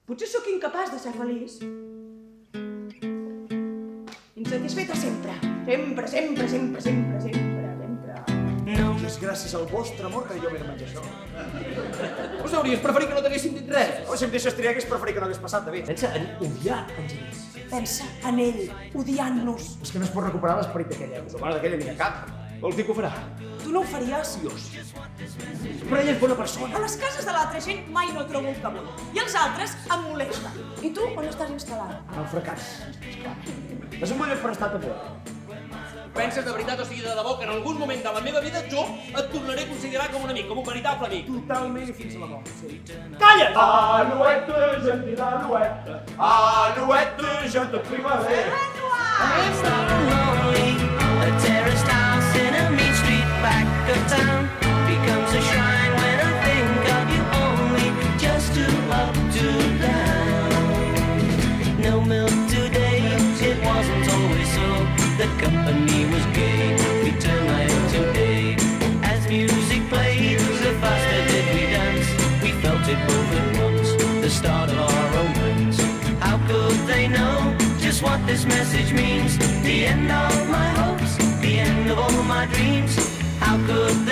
Potser sóc incapaç de ser feliç. Insatisfeta sempre. Sempre, sempre, sempre, sempre, sempre, sempre. És gràcies al vostre amor que jo m'he de menjar això. Us hauries preferit que no t'haguessin dit res. O si em deixes triar, hagués preferit que no hagués passat, David. Pensa en odiar en Genís. Pensa en ell, odiant-nos. És que no es pot recuperar l'esperit d'aquella època. Bueno, d'aquella ni de cap. Vols dir que ho farà? Tu no ho faries? Però ella és bona persona. A les cases de l'altra gent mai no trobo el que vull. I els altres em molesten. I tu on estàs instal·lat? El fracàs. És un bon lloc per estar també. Penses de veritat, o sigui, de debò, que en algun moment de la meva vida jo et tornaré a considerar com un amic, com un veritable amic? Totalment i fins a la mort, sí. Calla! Alouette, gentile alouette, alouette, gente primavera. A terraced house in a mean street back of town becomes a shrine when I think of you only, just too up, too down. No milk today, it wasn't always so. The company was gay, we turned night into day. As music played, the faster did we dance. We felt it both at once, the start of our romance. How could they know just what this message means? The end of my hopes, the end of all my dreams. How could they